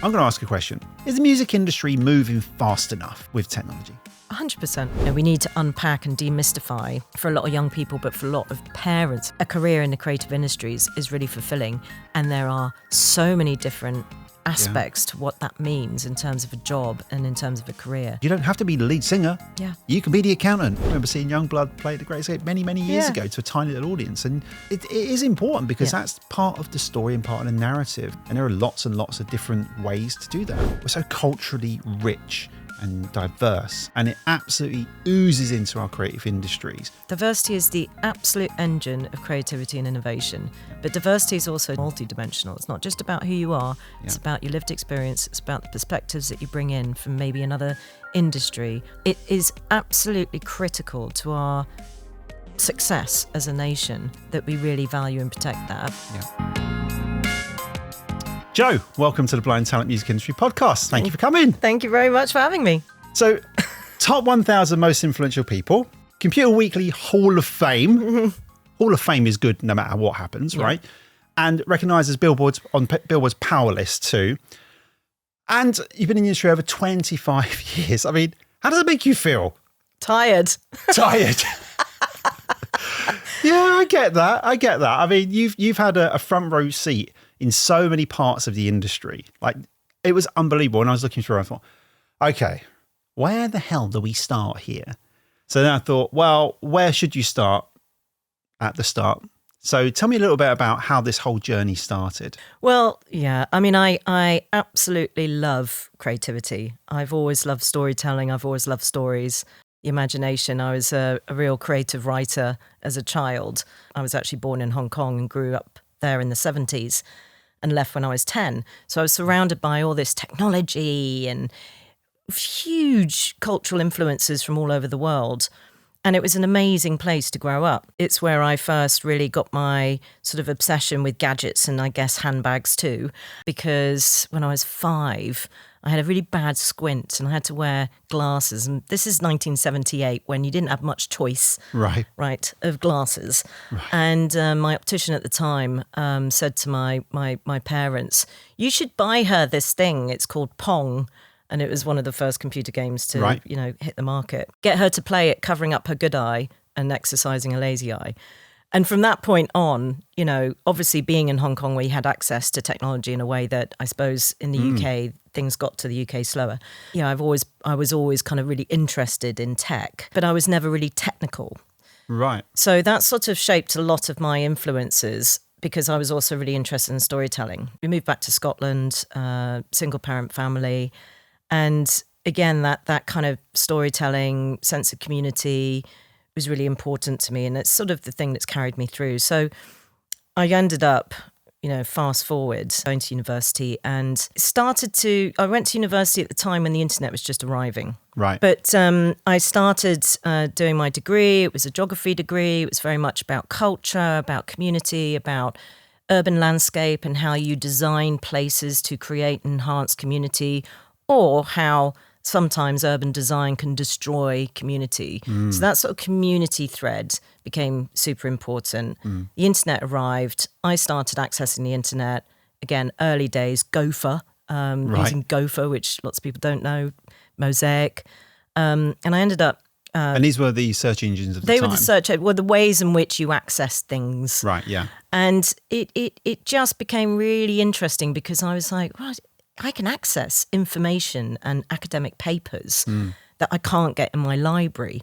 I'm going to ask a question. Is the music industry moving fast enough with technology? 100%. We need to unpack and demystify for a lot of young people, but for a lot of parents. A career in the creative industries is really fulfilling, and there are so many different aspects to what that means in terms of a job and in terms of a career. You don't have to be the lead singer. Yeah. You can be the accountant. I remember seeing YUNGBLUD play The Great Escape many, many years ago to a tiny little audience. And it is important because that's part of the story and part of the narrative. And there are lots and lots of different ways to do that. We're so culturally rich and diverse, and it absolutely oozes into our creative industries. Diversity is the absolute engine of creativity and innovation, but diversity is also multidimensional. It's not just about who you are, it's about your lived experience, it's about the perspectives that you bring in from maybe another industry. It is absolutely critical to our success as a nation that we really value and protect that. Jo, welcome to the Blind Talent Music Industry Podcast. Thank you for coming. Thank you very much for having me. So, top 1,000 most influential people, Computer Weekly Hall of Fame. Hall of Fame is good no matter what happens, right? And recognised as Billboard's Power List too. And you've been in the industry over 25 years. I mean, how does it make you feel? Tired. Yeah, I get that. I mean, you've had a front row seat in so many parts of the industry. Like, it was unbelievable. And I was looking through, I thought, okay, where the hell do we start here? So then I thought, well, where should you start? At the start. So tell me a little bit about how this whole journey started. Well, yeah, I mean, I absolutely love creativity. I've always loved storytelling. I've always loved stories. The imagination. I was a real creative writer as a child. I was actually born in Hong Kong and grew up there in the 70s and left when I was 10. So I was surrounded by all this technology and huge cultural influences from all over the world. And it was an amazing place to grow up. It's where I first really got my sort of obsession with gadgets and I guess handbags too, because when I was 5, I had a really bad squint and I had to wear glasses. And this is 1978 when you didn't have much choice, right, of glasses. Right. And my optician at the time said to my parents, you should buy her this thing. It's called Pong. And it was one of the first computer games to, hit the market. Get her to play it, covering up her good eye and exercising a lazy eye. And from that point on, obviously being in Hong Kong where you had access to technology in a way that I suppose in the UK, things got to the UK slower. I was always kind of really interested in tech, but I was never really technical. Right. So that sort of shaped a lot of my influences because I was also really interested in storytelling. We moved back to Scotland, single parent family. And again, that kind of storytelling, sense of community was really important to me. And it's sort of the thing that's carried me through. So I ended up, fast forward, going to university and I went to university at the time when the internet was just arriving. Right. But I started doing my degree. It was a geography degree. It was very much about culture, about community, about urban landscape and how you design places to create and enhance community, or how sometimes urban design can destroy community. So that sort of community thread became super important. The internet arrived. I started accessing the internet. Again, early days, Gopher, using Gopher, which lots of people don't know, Mosaic. And I ended up... and these were the search engines of the time? They were the ways in which you access things. Right, yeah. And it just became really interesting because I was like, well, I can access information and academic papers that I can't get in my library.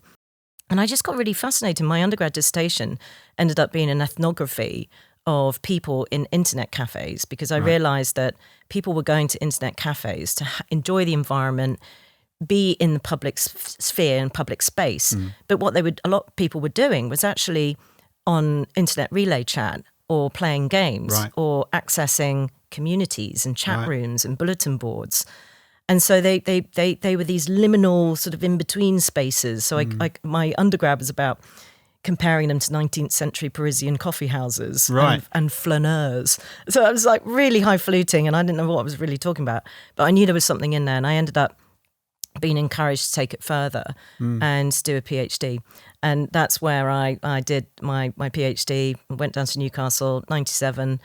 And I just got really fascinated. My undergrad dissertation ended up being an ethnography of people in internet cafes because I realized that people were going to internet cafes to enjoy the environment, be in the public sphere and public space. But what a lot of people were doing was actually on internet relay chat or playing games or accessing communities and chat rooms and bulletin boards. And so they were these liminal sort of in-between spaces. So my undergrad was about comparing them to 19th century Parisian coffee houses and flaneurs. So I was like really highfalutin and I didn't know what I was really talking about. But I knew there was something in there and I ended up being encouraged to take it further and do a PhD. And that's where I did my PhD, went down to Newcastle, 97,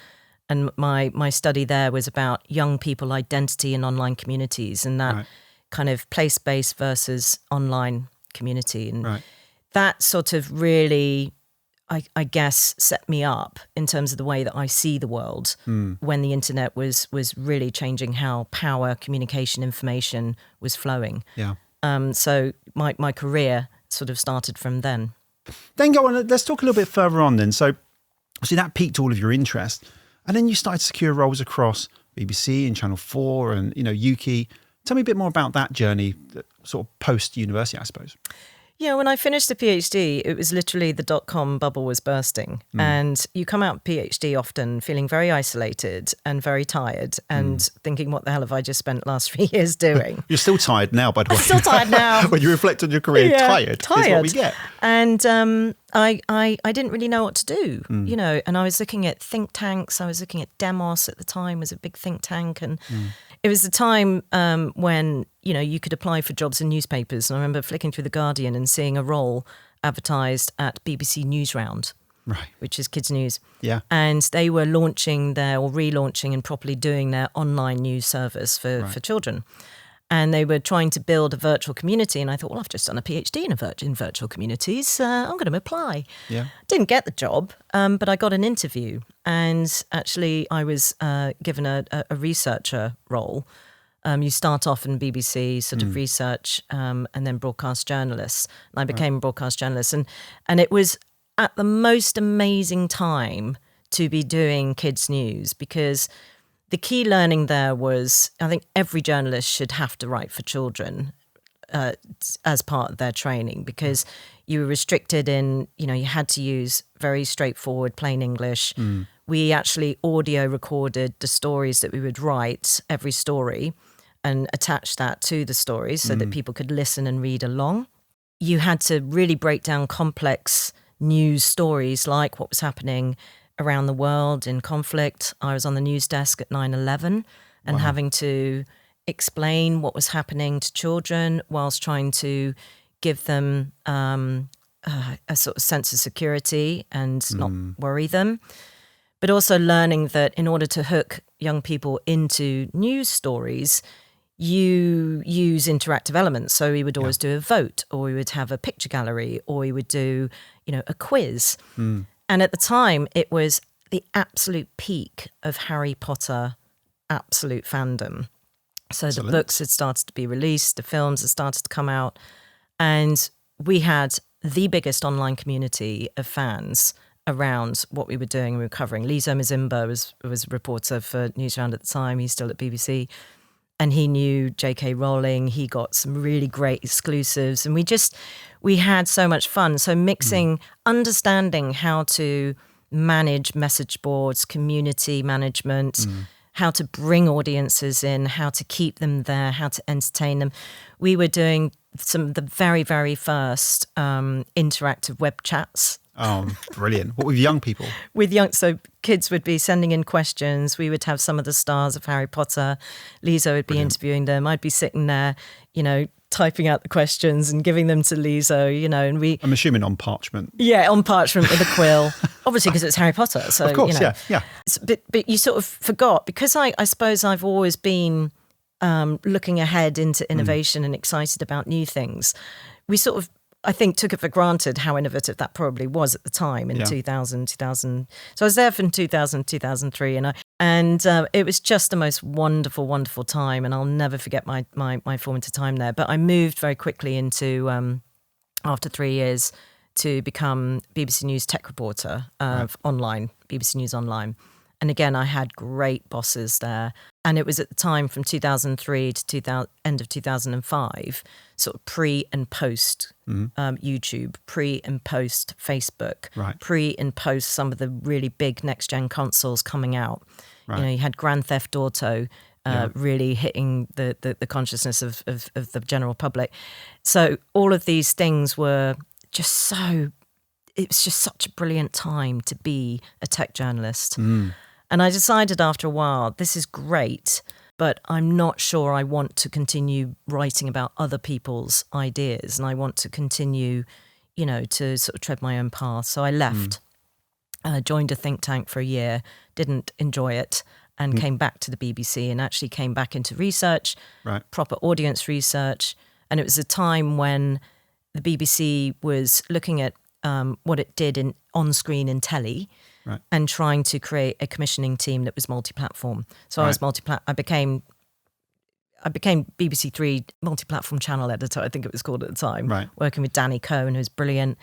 And my study there was about young people identity in online communities, and that kind of place-based versus online community. And that sort of really, I guess, set me up in terms of the way that I see the world when the internet was really changing how power, communication, information was flowing. Yeah. So my career sort of started from then. Then go on, let's talk a little bit further on then. So obviously that piqued all of your interest. And then you started to secure roles across BBC and Channel 4 and, UK. Tell me a bit more about that journey, sort of post-university, I suppose. Yeah, when I finished a PhD, it was literally the dot-com bubble was bursting. And you come out PhD often feeling very isolated and very tired and thinking, what the hell have I just spent the last 3 years doing? You're still tired now, by the way. I'm still tired now. When you reflect on your career, tired is what we get. And I didn't really know what to do, and I was looking at think tanks. I was looking at Demos at the time, was a big think tank. And it was the time when, you could apply for jobs in newspapers. And I remember flicking through The Guardian and seeing a role advertised at BBC Newsround, which is kids' news. Yeah. And they were relaunching and properly doing their online news service for children. And they were trying to build a virtual community. And I thought, well, I've just done a PhD in virtual communities. I'm going to apply. Yeah. Didn't get the job, but I got an interview. And actually, I was given a researcher role. You start off in BBC, sort of research, and then broadcast journalist. And I became a broadcast journalist. And it was at the most amazing time to be doing kids' news, because the key learning there was, I think every journalist should have to write for children as part of their training, because you were restricted in, you had to use very straightforward, plain English. We actually audio recorded the stories that we would write, every story, and attach that to the stories so that people could listen and read along. You had to really break down complex news stories, like what was happening around the world in conflict. I was on the news desk at 9/11 and having to explain what was happening to children whilst trying to give them a sort of sense of security and not worry them. But also learning that in order to hook young people into news stories, you use interactive elements. So we would always do a vote, or we would have a picture gallery, or we would do, a quiz. And at the time, it was the absolute peak of Harry Potter absolute fandom. So Excellent. The books had started to be released, the films had started to come out, and we had the biggest online community of fans around what we were doing and we were covering. Lizo Mazimba was a reporter for Newsround at the time. He's still at BBC. And he knew J.K. Rowling. He got some really great exclusives. And we had so much fun. So mixing, understanding how to manage message boards, community management, how to bring audiences in, how to keep them there, how to entertain them. We were doing some of the very, very first interactive web chats. Oh, brilliant. What with young people? So kids would be sending in questions. We would have some of the stars of Harry Potter. Lizo would be interviewing them. I'd be sitting there, typing out the questions and giving them to Lizo, and we... I'm assuming on parchment. Yeah, on parchment with a quill. Obviously, because it's Harry Potter. So, of course, yeah. But you sort of forgot, because I suppose I've always been looking ahead into innovation and excited about new things. We sort of, I think, took it for granted how innovative that probably was at the time in 2000. So I was there from 2000, 2003, and it was just the most wonderful, wonderful time, and I'll never forget my formative time there. But I moved very quickly into, after 3 years, to become BBC News tech reporter online, BBC News Online. And again, I had great bosses there. And it was at the time from 2003 to end of 2005, sort of pre and post YouTube, pre and post Facebook, pre and post some of the really big next-gen consoles coming out. You had Grand Theft Auto really hitting the consciousness of the general public. So all of these things were just so... It was just such a brilliant time to be a tech journalist. And I decided after a while, this is great, but I'm not sure I want to continue writing about other people's ideas, and I want to continue, to sort of tread my own path. So I left. joined a think tank for a year, didn't enjoy it, and came back to the BBC and actually came back into research, proper audience research. And it was a time when the BBC was looking at what it did in on-screen in telly and trying to create a commissioning team that was multi-platform. So I was I became BBC Three multi-platform channel editor, I think it was called at the time, working with Danny Cohen, who's brilliant.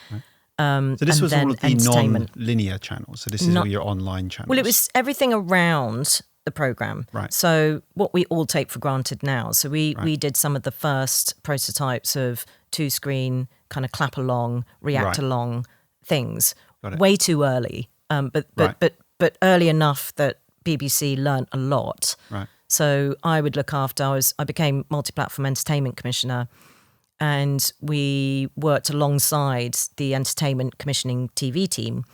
So this was all of the non-linear channels. So this is all your online channels. Well, it was everything around the programme. Right. So what we all take for granted now. So we did some of the first prototypes of two-screen kind of clap-along, react-along things way too early, but early enough that BBC learnt a lot. Right. So I would look after, I became multi-platform entertainment commissioner, and we worked alongside the entertainment commissioning TV team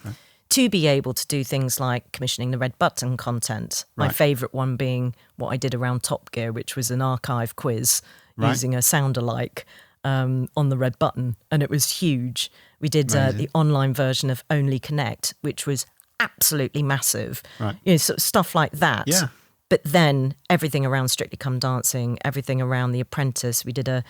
to be able to do things like commissioning the red button content. My favourite one being what I did around Top Gear, which was an archive quiz using a sound-alike on the red button, and it was huge. We did the online version of Only Connect, which was absolutely massive. You know, sort of stuff like that. Yeah. But then everything around Strictly Come Dancing, everything around The Apprentice. We did an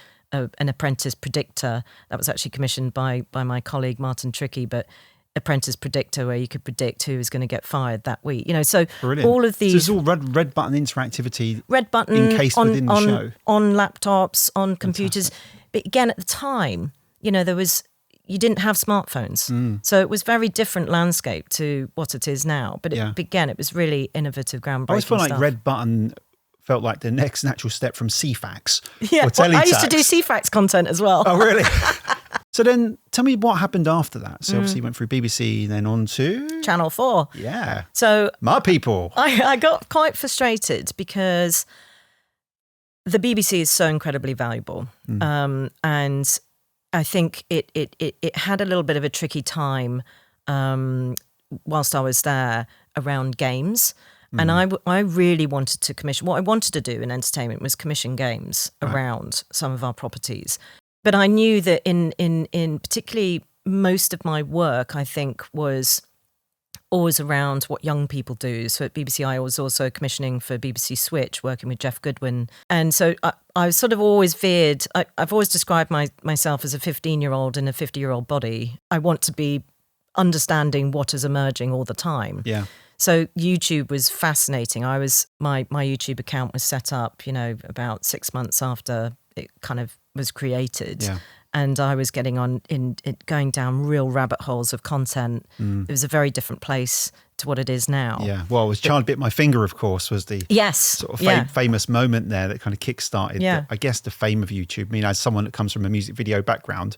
Apprentice Predictor that was actually commissioned by my colleague Martin Trickey, but Apprentice Predictor, where you could predict who was going to get fired that week. You know, so brilliant. All of these. So it's all red button interactivity. Red button encased within the show. On laptops, on computers. Fantastic. But again, at the time, you know, you didn't have smartphones. So it was very different landscape to what it is now. But again, it was really innovative, groundbreaking I always feel like stuff. red button felt like the next natural step from CFAX. Yeah, or Teletext. I used to do CFAX content as well. Oh, really? So then tell me what happened after that. So obviously you went through BBC, then on to... Channel 4. Yeah. So... My people. I got quite frustrated because the BBC is so incredibly valuable. And I think it had a little bit of a tricky time whilst I was there around games. And I really wanted to commission, what I wanted to do in entertainment was commission games around some of our properties. But I knew that in particularly most of my work, I think, was always around what young people do. So at BBC, I was also commissioning for BBC Switch, working with Jeff Goodwin. And so I was sort of always veered. I've always described myself as a 15-year-old in a 50-year-old body. I want to be understanding what is emerging all the time. Yeah. So YouTube was fascinating. My YouTube account was set up, you know, about 6 months after it kind of was created. Yeah. And I was getting going down real rabbit holes of content. It was a very different place to what it is now. Yeah. Well, it was Child Bit My Finger, of course, was the sort of famous moment there that kind of kickstarted, I guess, the fame of YouTube. I mean, as someone that comes from a music video background,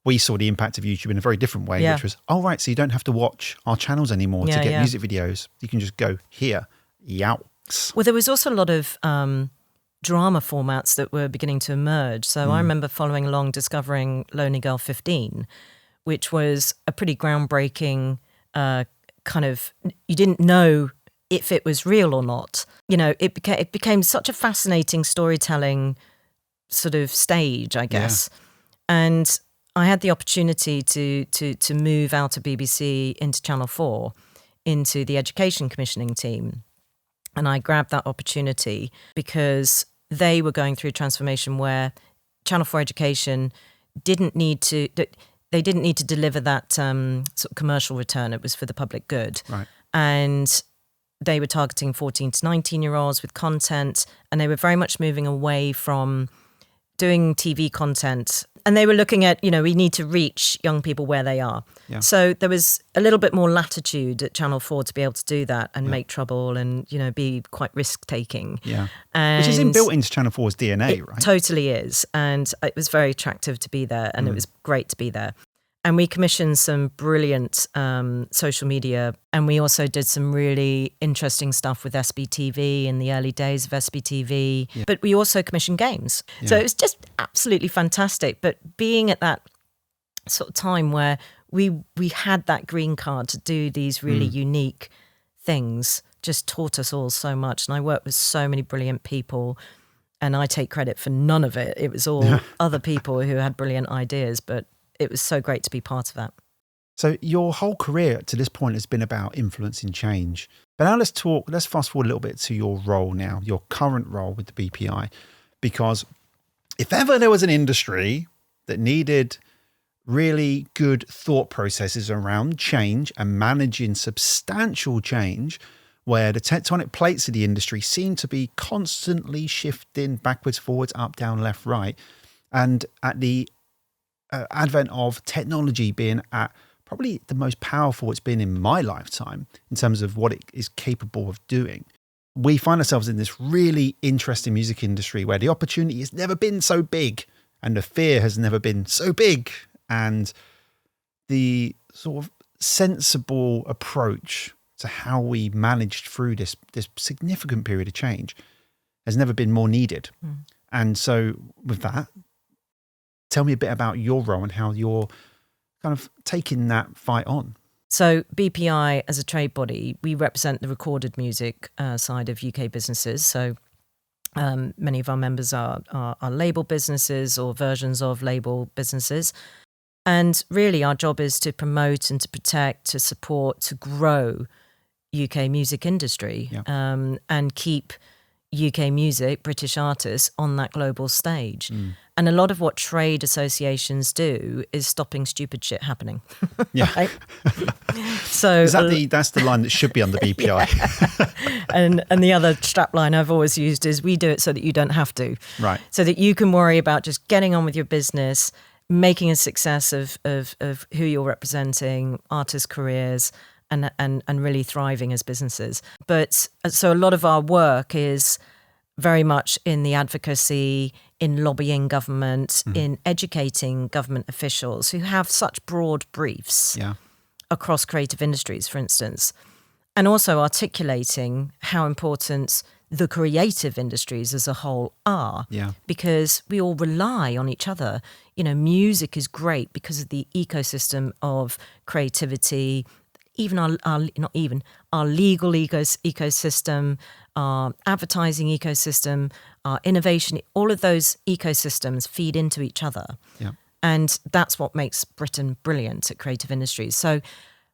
we saw the impact of YouTube in a very different way, which was, so you don't have to watch our channels anymore to get music videos. You can just go here. Yowks. Well, there was also a lot of drama formats that were beginning to emerge. So I remember following along, discovering Lonely Girl 15, which was a pretty groundbreaking kind of, you didn't know if it was real or not. You know, it became such a fascinating storytelling sort of stage, I guess. Yeah. And I had the opportunity to move out of BBC into Channel 4, into the education commissioning team. And I grabbed that opportunity because they were going through a transformation where Channel 4 Education didn't need to deliver that sort of commercial return. It was for the public good. Right. And they were targeting 14 to 19-year-olds with content, and they were very much moving away from doing TV content. And they were looking at, you know, we need to reach young people where they are. Yeah. So there was a little bit more latitude at Channel 4 to be able to do that and make trouble and, you know, be quite risk-taking. Yeah. And which is inbuilt into Channel 4's DNA, right? Totally is. And it was very attractive to be there, and it was great to be there. And we commissioned some brilliant social media, and we also did some really interesting stuff with SBTV in the early days of SBTV. Yeah. But we also commissioned games. Yeah. So it was just absolutely fantastic. But being at that sort of time where we had that green card to do these really unique things just taught us all so much. And I worked with so many brilliant people, and I take credit for none of it. It was all other people who had brilliant ideas, but it was so great to be part of that. So your whole career to this point has been about influencing change. But now let's fast forward a little bit to your role now, your current role with the BPI. Because if ever there was an industry that needed really good thought processes around change and managing substantial change, where the tectonic plates of the industry seem to be constantly shifting backwards, forwards, up, down, left, right, and at the advent of technology being at probably the most powerful it's been in my lifetime in terms of what it is capable of doing, we find ourselves in this really interesting music industry where the opportunity has never been so big and the fear has never been so big, and the sort of sensible approach to how we managed through this significant period of change has never been more needed. And so with that, tell me a bit about your role and how you're kind of taking that fight on. So BPI, as a trade body, we represent the recorded music side of UK businesses. So many of our members are label businesses or versions of label businesses. And really our job is to promote and to protect, to support, to grow UK music industry, and keep UK music, British artists on that global stage. And a lot of what trade associations do is stopping stupid shit happening. Yeah. Right? So that's the line that should be on the BPI. And the other strap line I've always used is we do it so that you don't have to. Right. So that you can worry about just getting on with your business, making a success of who you're representing, artists' careers, and really thriving as businesses. But so a lot of our work is very much in the advocacy, in lobbying government, in educating government officials who have such broad briefs across creative industries, for instance, and also articulating how important the creative industries as a whole are, because we all rely on each other. You know, music is great because of the ecosystem of creativity, even our legal ecosystem, our advertising ecosystem, our innovation, all of those ecosystems feed into each other. Yeah. And that's what makes Britain brilliant at creative industries. So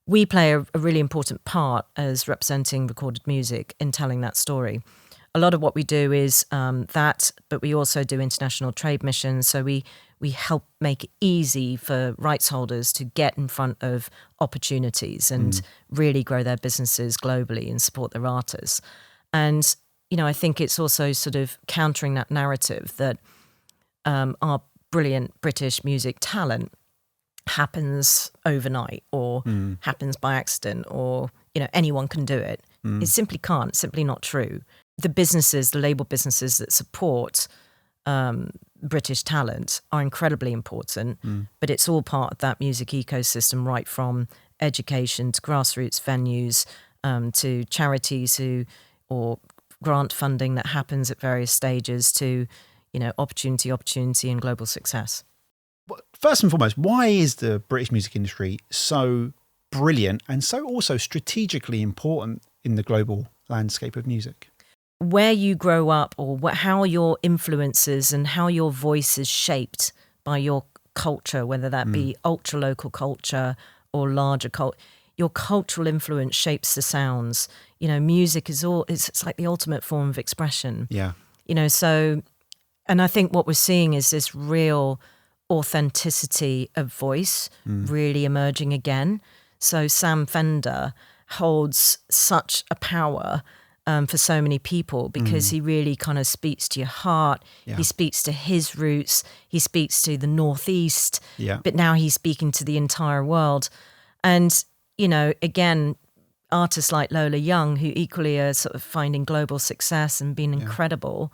we play a really important part as representing recorded music in telling that story. A lot of what we do is that, but we also do international trade missions. So we help make it easy for rights holders to get in front of opportunities and really grow their businesses globally and support their artists. And, you know, I think it's also sort of countering that narrative that our brilliant British music talent happens overnight or happens by accident, or, you know, anyone can do it. It simply can't. It's simply not true. The businesses, the label businesses that support British talent are incredibly important, but it's all part of that music ecosystem, right from education to grassroots venues, to charities or grant funding that happens at various stages, to, you know, opportunity and global success. First and foremost, why is the British music industry so brilliant and so also strategically important in the global landscape of music? Where you grow up, or how your influences and how your voice is shaped by your culture, whether that be ultra local culture or larger culture, your cultural influence shapes the sounds. You know, music is it's like the ultimate form of expression. Yeah. You know, so, and I think what we're seeing is this real authenticity of voice really emerging again. So Sam Fender holds such a power for so many people because he really kind of speaks to your heart. He speaks to his roots. He speaks to the Northeast, but now he's speaking to the entire world. And, you know, again, artists like Lola Young, who equally are sort of finding global success and being incredible.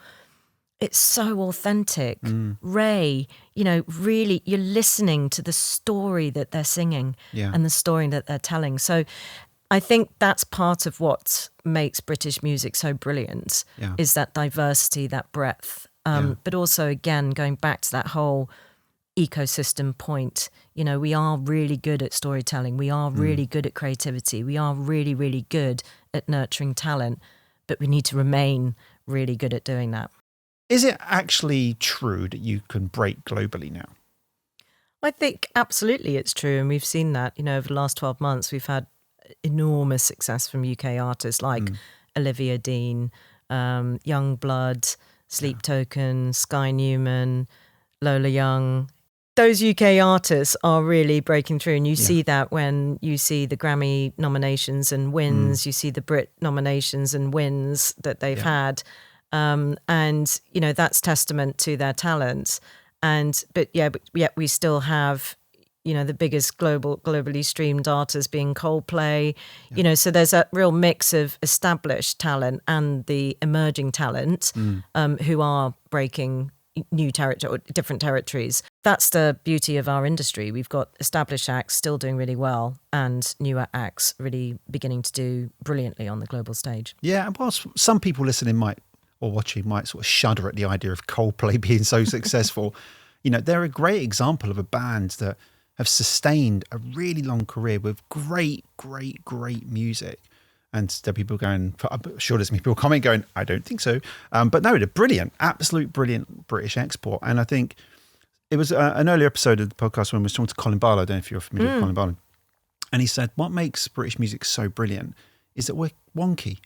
It's so authentic. RAYE, you know, really, you're listening to the story that they're singing and the story that they're telling. So I think that's part of what makes British music so brilliant, is that diversity, that breadth. But also, again, going back to that whole ecosystem point, you know, we are really good at storytelling. We are really good at creativity. We are really, really good at nurturing talent, but we need to remain really good at doing that. Is it actually true that you can break globally now? I think absolutely it's true. And we've seen that, over the last 12 months, we've had enormous success from UK artists like Olivia Dean, YUNGBLUD, Sleep Token, Sky Newman, Lola Young. Those UK artists are really breaking through, and you see that when you see the Grammy nominations and wins, you see the BRIT nominations and wins that they've had, and that's testament to their talents. But yet we still have the biggest globally streamed artists being Coldplay. So there's a real mix of established talent and the emerging talent who are breaking new territory, different territories. That's the beauty of our industry. We've got established acts still doing really well and newer acts really beginning to do brilliantly on the global stage. Yeah, and whilst some people listening or watching might sort of shudder at the idea of Coldplay being so successful, they're a great example of a band that have sustained a really long career with great, great, great music. And there are people going, I'm sure there's people comment going, I don't think so. But no, they're brilliant, absolute brilliant British export. And I think it was an earlier episode of the podcast when we were talking to Colin Barlow. I don't know if you're familiar with Colin Barlow. And he said, what makes British music so brilliant is that we're wonky.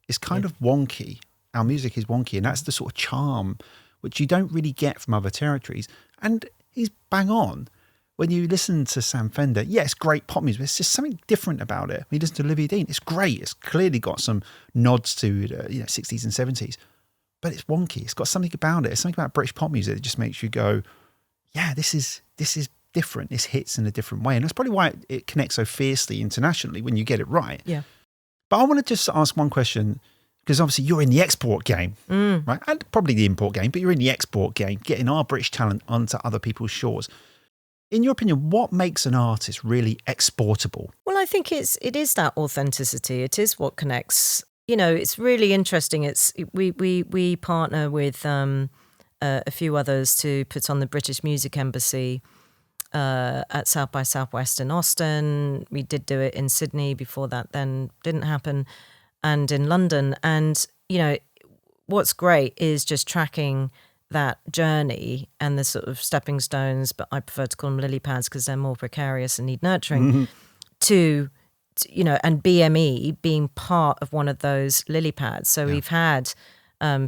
It's kind of wonky. Our music is wonky. And that's the sort of charm which you don't really get from other territories. And he's bang on. When you listen to Sam Fender, it's great pop music. There's just something different about it. When you listen to Olivia Dean, it's great. It's clearly got some nods to the 60s and 70s, but it's wonky. It's got something about it. It's something about British pop music that just makes you go, yeah, this is different. This hits in a different way. And that's probably why it connects so fiercely internationally when you get it right. Yeah. But I want to just ask one question, because obviously you're in the export game, right? And probably the import game, but you're in the export game, getting our British talent onto other people's shores. In your opinion, what makes an artist really exportable? Well, I think it is that authenticity. It is what connects. It's really interesting. We partner with a few others to put on the British Music Embassy at South by Southwest in Austin. We did do it in Sydney before that then didn't happen, and in London. And what's great is just tracking that journey and the sort of stepping stones, but I prefer to call them lily pads because they're more precarious and need nurturing, to and BME being part of one of those lily pads. So we've had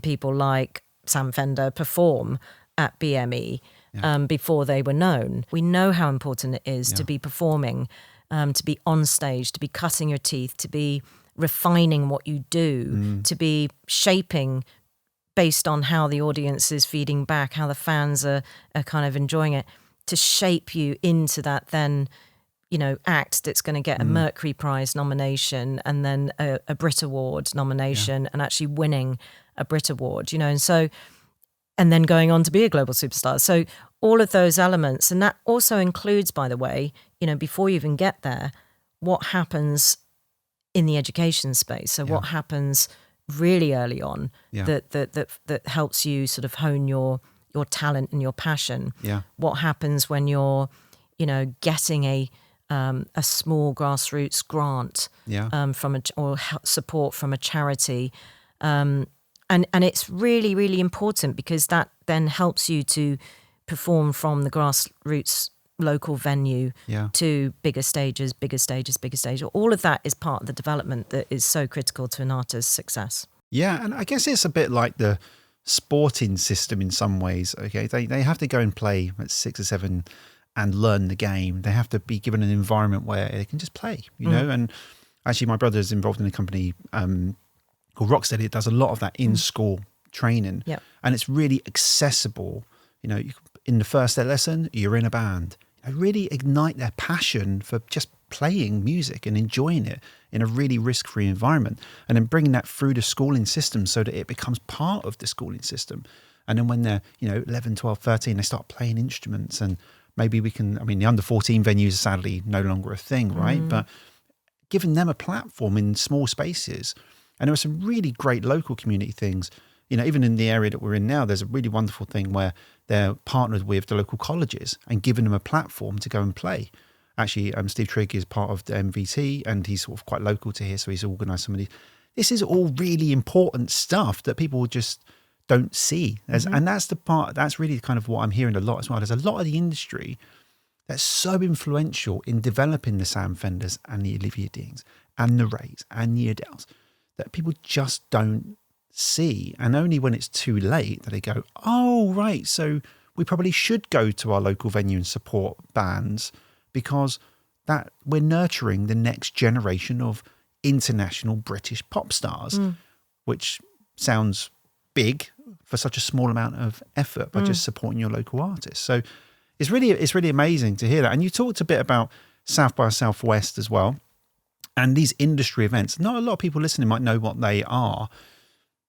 people like Sam Fender perform at BME before they were known. We know how important it is to be performing, to be on stage, to be cutting your teeth, to be refining what you do, to be shaping based on how the audience is feeding back, how the fans are kind of enjoying it, to shape you into that then, act that's going to get a Mercury Prize nomination and then a BRIT Awards nomination and actually winning a BRIT Award, and so, and then going on to be a global superstar. So all of those elements, and that also includes, by the way, before you even get there, what happens in the education space. So what happens really early on that helps you sort of hone your talent and your passion. What happens when you're getting a small grassroots grant from or support from a charity, and it's really, really important because that then helps you to perform from the grassroots local venue to bigger stages. All of that is part of the development that is so critical to an artist's success. Yeah, and I guess it's a bit like the sporting system in some ways. Okay, they have to go and play at 6 or 7 and learn the game. They have to be given an environment where they can just play, know. And actually, my brother is involved in a company called Rocksteady. It does a lot of that in-school training, and it's really accessible. In the first lesson, you're in a band. Really ignite their passion for just playing music and enjoying it in a really risk-free environment, and then bringing that through the schooling system so that it becomes part of the schooling system. And then when they're 11, 12, 13, they start playing instruments, and maybe we can, the under 14 venues are sadly no longer a thing, right? But giving them a platform in small spaces. And there are some really great local community things. Even in the area that we're in now, there's a really wonderful thing where they're partnered with the local colleges and giving them a platform to go and play. Actually, Steve Trigg is part of the MVT, and he's sort of quite local to here, so he's organised some of these. This is all really important stuff that people just don't see. And that's the part, that's really kind of what I'm hearing a lot as well. There's a lot of the industry that's so influential in developing the Sam Fenders and the Olivia Deans and the RAYEs and the Adeles that people just don't see. And only when it's too late that they go, oh, right, so we probably should go to our local venue and support bands, because that we're nurturing the next generation of international British pop stars, which sounds big for such a small amount of effort by just supporting your local artists. So it's really amazing to hear that. And you talked a bit about South by Southwest as well, and these industry events. Not a lot of people listening might know what they are,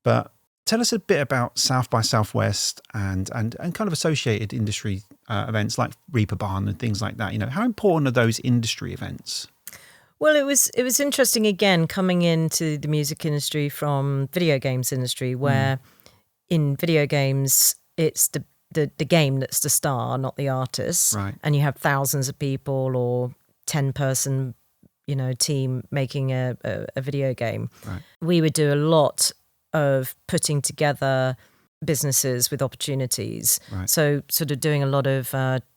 but tell us a bit about South by Southwest and kind of associated industry events like Reeperbahn and things like that. You know, how important are those industry events? Well, it was interesting, again, coming into the music industry from video games industry, where in video games it's the game that's the star, not the artist. Right. And you have thousands of people or 10-person, team making a video game. Right. We would do a lot of putting together businesses with opportunities. Right. So sort of doing a lot of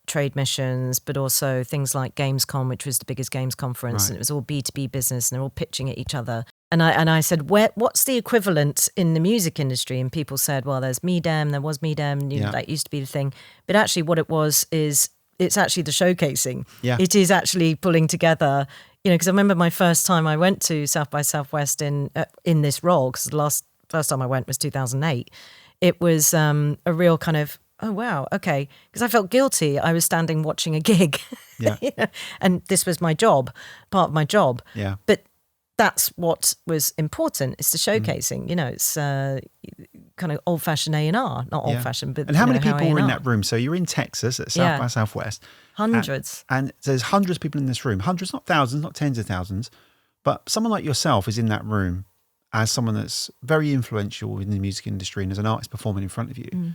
trade missions, but also things like Gamescom, which was the biggest games conference, Right. and it was all B2B business, and they're all pitching at each other. And I said, what's the equivalent in the music industry? And people said, well, there was Medem, that used to be the thing. But actually what it was is it's actually the showcasing. Yeah. It is actually pulling together, because I remember my first time I went to South by Southwest in this role, because the first time I went was 2008. It was a real kind of, oh, wow, okay. Because I felt guilty. I was standing watching a gig. Yeah. And this was my job, part of my job. Yeah. But that's what was important. It's the showcasing. It's kind of old-fashioned A&R. Not old-fashioned, but and how many people A&R. were in that room? So you're in Texas at South by Southwest. Hundreds. And there's hundreds of people in this room. Hundreds, not thousands, not tens of thousands. But someone like yourself is in that room as someone that's very influential in the music industry and as an artist performing in front of you.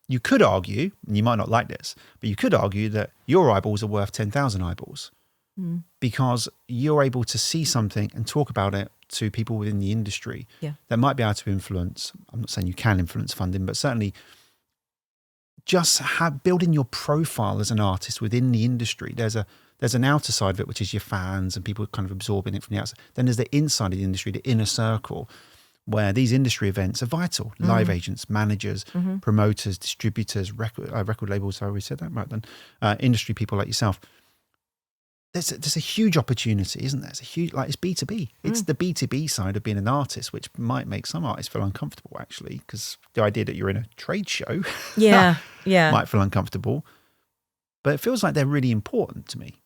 You could argue, and you might not like this, but you could argue that your eyeballs are worth 10,000 eyeballs because you're able to see something and talk about it to people within the industry that might be able to influence. I'm not saying you can influence funding, but certainly just building your profile as an artist within the industry. There's an outer side of it, which is your fans and people kind of absorbing it from the outside. Then there's the inside of the industry, the inner circle, where these industry events are vital. Live agents, managers, promoters, distributors, record labels. I always said that right then. Industry people like yourself. There's a huge opportunity, isn't there? It's a huge, it's B2B. It's the B2B side of being an artist, which might make some artists feel uncomfortable, actually, because the idea that you're in a trade show might feel uncomfortable. But it feels like they're really important to me.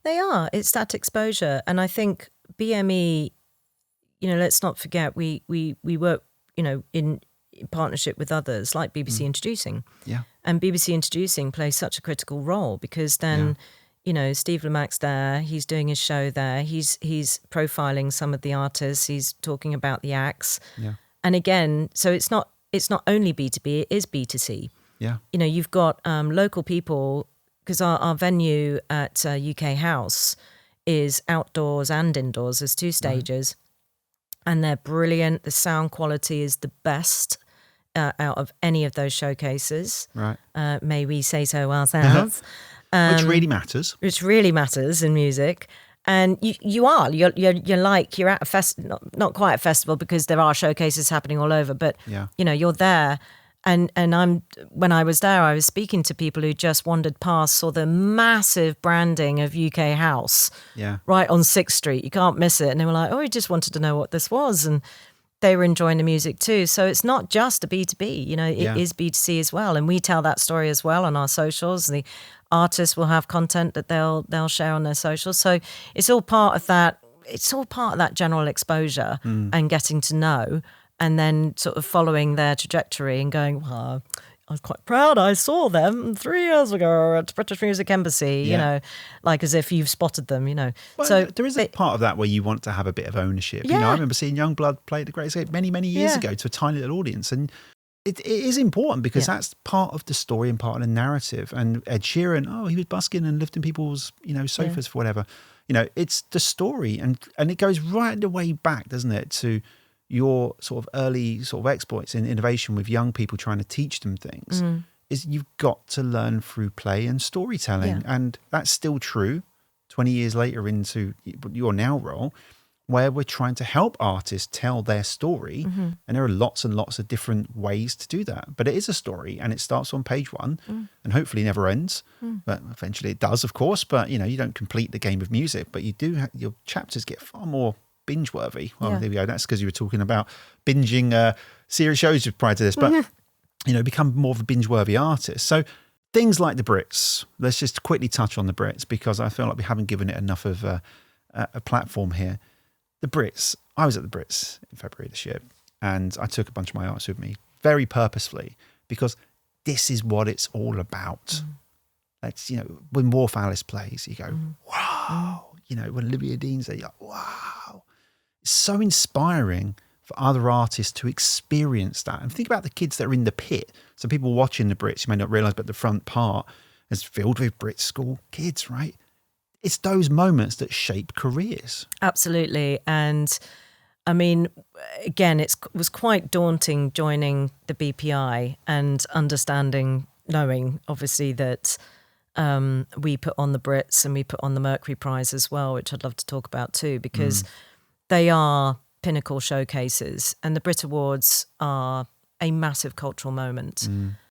They are. It's that exposure. And I think BME, let's not forget, we work, in partnership with others like BBC Introducing. Yeah. And BBC Introducing plays such a critical role because then, Steve Lamac's there, he's doing his show there, he's profiling some of the artists, he's talking about the acts. Yeah. And again, so it's not only B2B, it is B2C. Yeah. You've got local people, because our venue at UK House is outdoors and indoors. There's 2 stages, and they're brilliant. The sound quality is the best out of any of those showcases. Right. May we say so ourselves. Which really matters. Which really matters in music. And you're at a festival, not quite a festival because there are showcases happening all over, but you're there. And when I was there, I was speaking to people who just wandered past, saw the massive branding of UK House right on 6th Street. You can't miss it. And they were like, oh, we just wanted to know what this was. And they were enjoying the music too. So it's not just a B2B, it is B2C as well. And we tell that story as well on our socials. The artists will have content that they'll share on their socials. So it's all part of that. It's all part of that general exposure and getting to know. And then sort of following their trajectory and going, well, I was quite proud I saw them 3 years ago at British Music Embassy, like as if you've spotted them, Well, so there is a part of that where you want to have a bit of ownership. I remember seeing YUNGBLUD play at the Great Escape many, many years ago to a tiny little audience. And it is important because that's part of the story and part of the narrative. And Ed Sheeran, he was busking and lifting people's, sofas for whatever. It's the story. And it goes right the way back, doesn't it, to your sort of early sort of exploits in innovation with young people trying to teach them things. is you've got to learn through play and storytelling. Yeah. And that's still true 20 years later into your now role, where we're trying to help artists tell their story. Mm-hmm. And there are lots and lots of different ways to do that. But it is a story, and it starts on page one and hopefully never ends. But eventually it does, of course. But, you don't complete the game of music, but you do your chapters get far more binge worthy. Well, there we go. That's because you were talking about binging series shows prior to this. But, become more of a binge worthy artist. So things like the Brits, let's just quickly touch on the Brits, because I feel like we haven't given it enough of a platform here. The Brits, I was at the Brits in February this year, and I took a bunch of my artists with me very purposefully, because this is what it's all about. That's, when Wharf Alice plays, you go, wow. When Olivia Dean says, wow. It's so inspiring for other artists to experience that. And think about the kids that are in the pit. So people watching the Brits, you may not realise, but the front part is filled with Brit school kids, right? It's those moments that shape careers. Absolutely. And I mean, again, it was quite daunting joining the BPI and knowing obviously that we put on the Brits and we put on the Mercury Prize as well, which I'd love to talk about too, because they are pinnacle showcases, and the BRIT Awards are a massive cultural moment.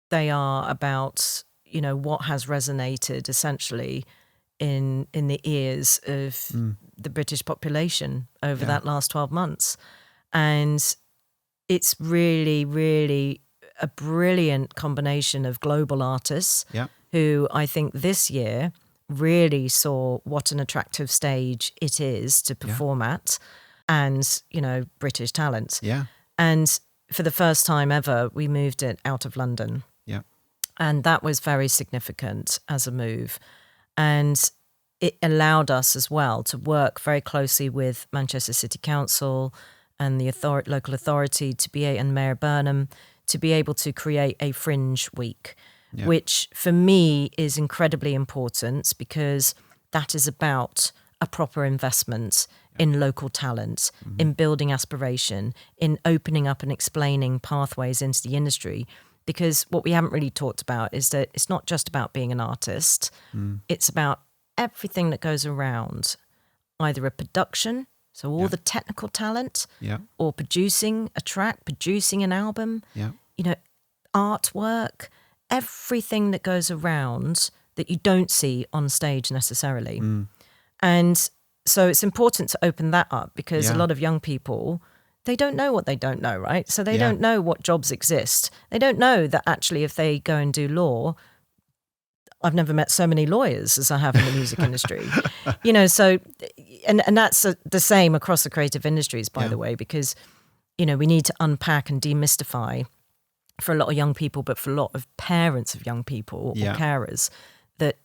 They are about, what has resonated essentially in the ears of the British population over that last 12 months. And it's really, really a brilliant combination of global artists who I think this year really saw what an attractive stage it is to perform at, and, British talent. And for the first time ever, we moved it out of London. And that was very significant as a move. And it allowed us as well to work very closely with Manchester City Council and the local authority and Mayor Burnham to be able to create a fringe week, which for me is incredibly important, because that is about a proper investment in local talent, in building aspiration, in opening up and explaining pathways into the industry. Because what we haven't really talked about is that it's not just about being an artist. It's about everything that goes around either a production, so all the technical talent, or producing a track, producing an album, artwork, everything that goes around that you don't see on stage necessarily. And so it's important to open that up, because a lot of young people, they don't know what they don't know, right? So they don't know what jobs exist. They don't know that actually if they go and do law, I've never met so many lawyers as I have in the music industry. So, and that's the same across the creative industries, by the way, because, we need to unpack and demystify for a lot of young people, but for a lot of parents of young people or carers, that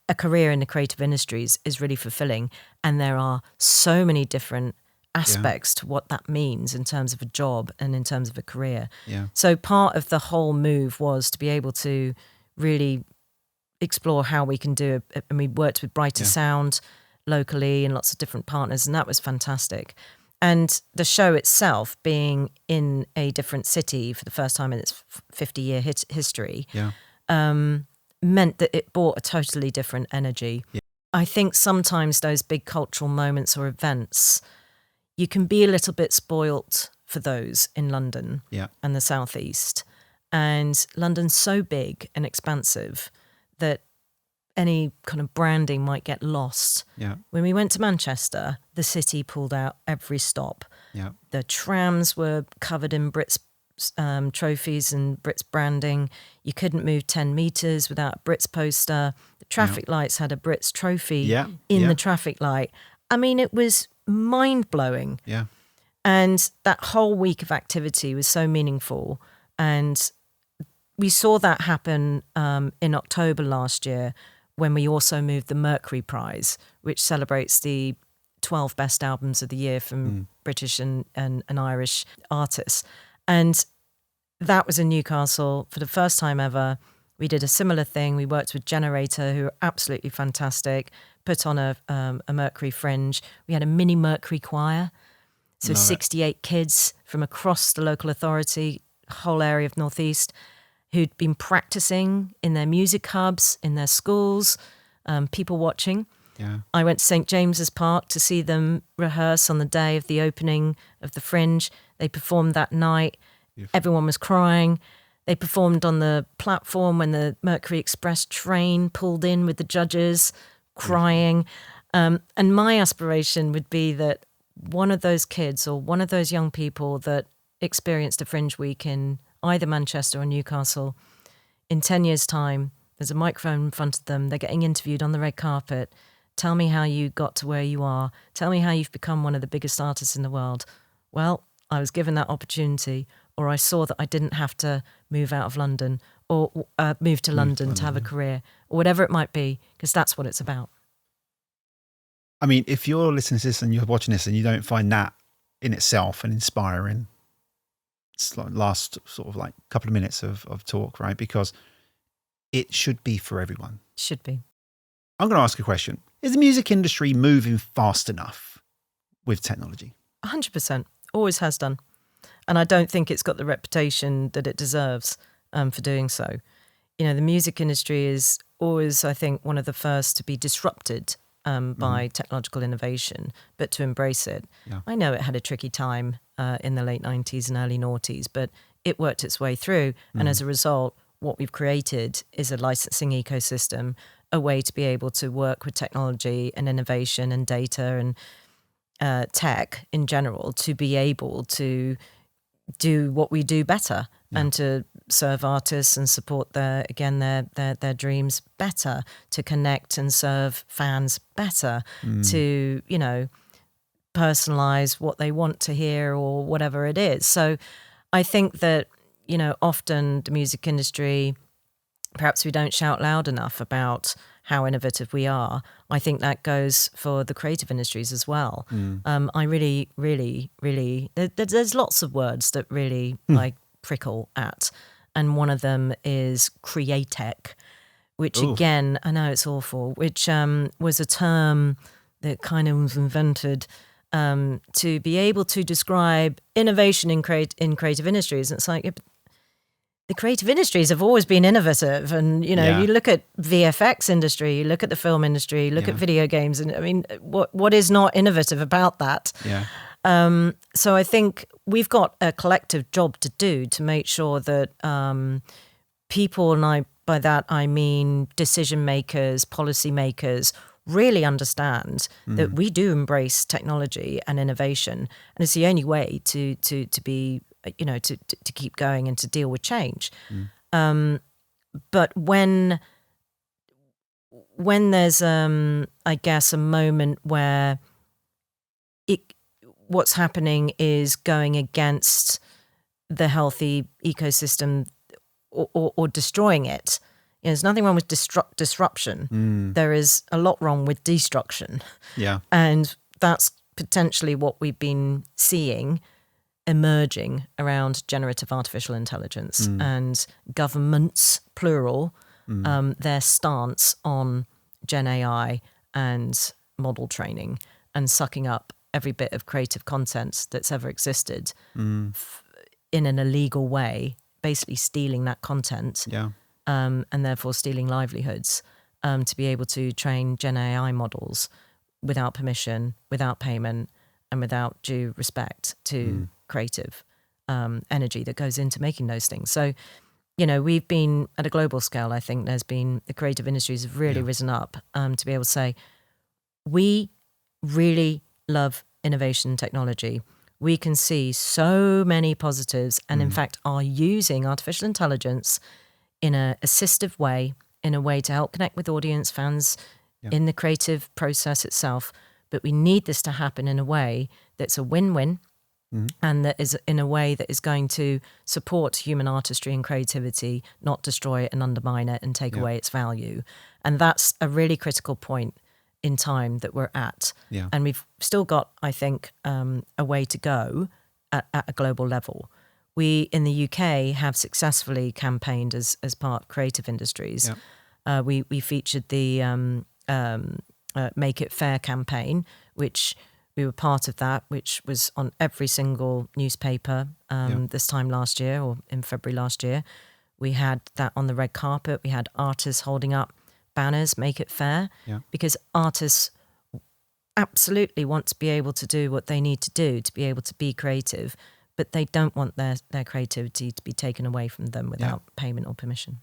a career in the creative industries is really fulfilling. And there are so many different aspects to what that means in terms of a job and in terms of a career. So part of the whole move was to be able to really explore how we can do it. And we worked with Brighter Sound locally and lots of different partners, and that was fantastic. And the show itself, being in a different city for the first time in its 50-year history, meant that it brought a totally different energy. I think sometimes those big cultural moments or events, you can be a little bit spoilt for those in London and the Southeast. And London's so big and expansive that any kind of branding might get lost. When we went to Manchester, the city pulled out every stop. The trams were covered in Brits trophies and Brits branding. You couldn't move 10 metres without a Brits poster. The traffic lights had a Brits trophy in the traffic light. I mean, it was mind-blowing. And that whole week of activity was so meaningful. And we saw that happen in October last year, when we also moved the Mercury Prize, which celebrates the 12 best albums of the year from British and Irish artists. And that was in Newcastle for the first time ever. We did a similar thing. We worked with Generator, who are absolutely fantastic, put on a Mercury Fringe. We had a mini Mercury choir. So 68 kids from across the local authority, whole area of Northeast. who'd been practicing in their music hubs, in their schools, people watching. Yeah. I went to St. James's Park to see them rehearse on the day of the opening of the Fringe. They performed that night. Beautiful. Everyone was crying. They performed on the platform when the Mercury Express train pulled in with the judges, crying. And my aspiration would be that one of those kids or one of those young people that experienced a Fringe week in either Manchester or Newcastle, in 10 years' time, there's a microphone in front of them, they're getting interviewed on the red carpet. Tell me how you got to where you are. Tell me how you've become one of the biggest artists in the world. Well, I was given that opportunity, or I saw that I didn't have to move out of London or move to London to have a career, or whatever it might be, because that's what it's about. I mean, if you're listening to this and you're watching this and you don't find that in itself an inspiring, it's like last sort of like couple of minutes of talk, right? Because it should be for everyone. Should be. I'm going to ask a question. Is the music industry moving fast enough with technology? 100%. Always has done. And I don't think it's got the reputation that it deserves for doing so. You know, the music industry is always, I think, one of the first to be disrupted by technological innovation, but to embrace it. Yeah. I know it had a tricky time in the late 90s and early noughties, but it worked its way through. And as a result, what we've created is a licensing ecosystem, a way to be able to work with technology and innovation and data and tech in general to be able to do what we do better and to serve artists and support their dreams better, to connect and serve fans better, to, you know, personalize what they want to hear or whatever it is. So I think that, you know, often the music industry, perhaps we don't shout loud enough about how innovative we are. I think that goes for the creative industries as well. I really, really, really, there's lots of words that really I prickle at. And one of them is createch, which again, I know it's awful, which was a term that kind of was invented to be able to describe innovation in creative industries. And it's like, the creative industries have always been innovative, and you know, you look at VFX industry, you look at the film industry, you look at video games, and I mean, what is not innovative about that? So I think we've got a collective job to do to make sure that people, and by that I mean decision makers, policy makers, really understand that we do embrace technology and innovation, and it's the only way to be, you know, to keep going and to deal with change. But when there's, I guess, a moment where what's happening is going against the healthy ecosystem or destroying it. You know, there's nothing wrong with disruption. There is a lot wrong with destruction. Yeah. And that's potentially what we've been seeing emerging around generative artificial intelligence and governments, plural, their stance on Gen AI and model training and sucking up every bit of creative content that's ever existed in an illegal way, basically stealing that content and therefore stealing livelihoods to be able to train Gen AI models without permission, without payment, and without due respect to creative energy that goes into making those things. So, you know, we've been at a global scale, I think there's been, the creative industries have really risen up to be able to say, we really love innovation and technology. We can see so many positives and in fact are using artificial intelligence in an assistive way, in a way to help connect with audience, fans in the creative process itself. But we need this to happen in a way that's a win-win and that is in a way that is going to support human artistry and creativity, not destroy it and undermine it and take away its value. And that's a really critical point in time that we're at. And we've still got, I think, a way to go at a global level. We, in the UK, have successfully campaigned as part of creative industries. We featured the Make It Fair campaign, which we were part of that, which was on every single newspaper this time last year or in February last year. We had that on the red carpet. We had artists holding up banners, make it fair, because artists absolutely want to be able to do what they need to do to be able to be creative, but they don't want their creativity to be taken away from them without payment or permission.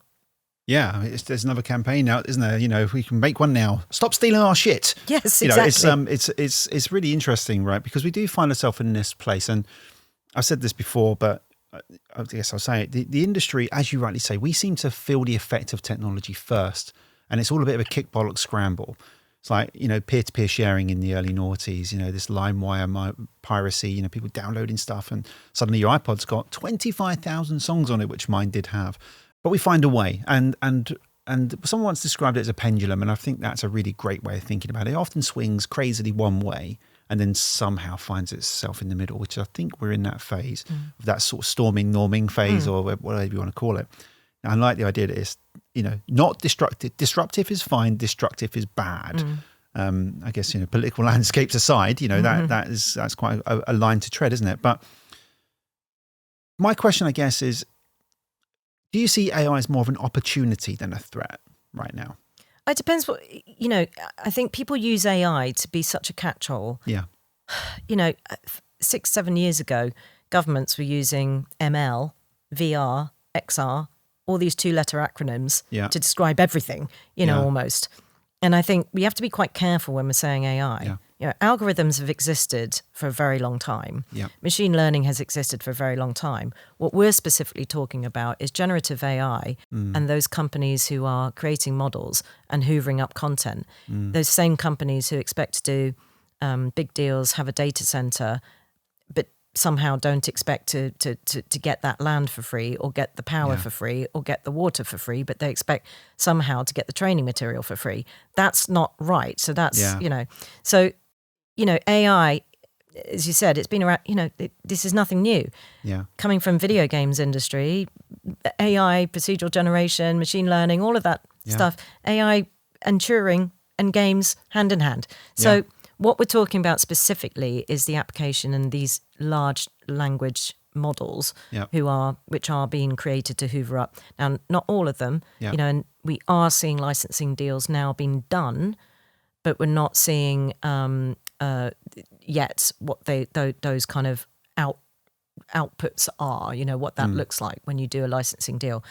Yeah, there's another campaign now, isn't there? You know, if we can make one now, stop stealing our shit. Yes, you know, exactly. It's really interesting, right? Because we do find ourselves in this place, and I've said this before, but I guess I'll say it. The industry, as you rightly say, we seem to feel the effect of technology first, and it's all a bit of a kick bollock scramble. It's like, you know, peer-to-peer sharing in the early noughties, you know, this LimeWire piracy, you know, people downloading stuff, and suddenly your iPod's got 25,000 songs on it, which mine did have. But we find a way, and someone once described it as a pendulum, and I think that's a really great way of thinking about it. It often swings crazily one way and then somehow finds itself in the middle, which I think we're in that phase of that sort of storming, norming phase, or whatever you want to call it. And I like the idea that it's, you know, not destructive. Disruptive is fine, destructive is bad. I guess, you know, political landscapes aside, you know, that's quite a line to tread, isn't it? But my question, I guess, is, do you see AI as more of an opportunity than a threat right now? It depends what, you know, I think people use AI to be such a catch-all. Yeah. You know, 6-7 years ago, governments were using ML, VR, XR, all these 2-letter acronyms to describe everything, you know, almost. And I think we have to be quite careful when we're saying AI. Yeah. You know, algorithms have existed for a very long time. Yeah. Machine learning has existed for a very long time. What we're specifically talking about is generative AI and those companies who are creating models and hoovering up content. Those same companies who expect to do big deals, have a data center, but somehow don't expect to get that land for free, or get the power for free, or get the water for free, but they expect somehow to get the training material for free. That's not right. So that's, you know, so, you know, AI, as you said, it's been around, you know, this is nothing new. Yeah. Coming from video games industry, AI, procedural generation, machine learning, all of that stuff, AI and Turing and games hand in hand. So what we're talking about specifically is the application and these large language models which are being created to hoover up. Now, not all of them, you know, and we are seeing licensing deals now being done, but we're not seeing yet what those kind of outputs are, you know, what that looks like when you do a licensing deal.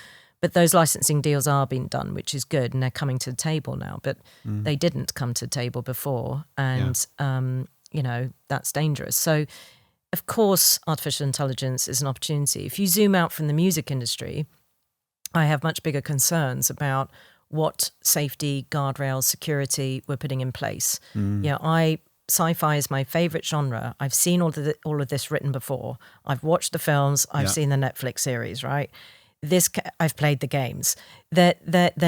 But those licensing deals are being done, which is good, and they're coming to the table now. But they didn't come to the table before, and you know, that's dangerous. So, of course, artificial intelligence is an opportunity. If you zoom out from the music industry, I have much bigger concerns about what safety, guardrails, security we're putting in place. You know, sci-fi is my favorite genre. I've seen all of this written before. I've watched the films. I've seen the Netflix series, right? I've played the games. There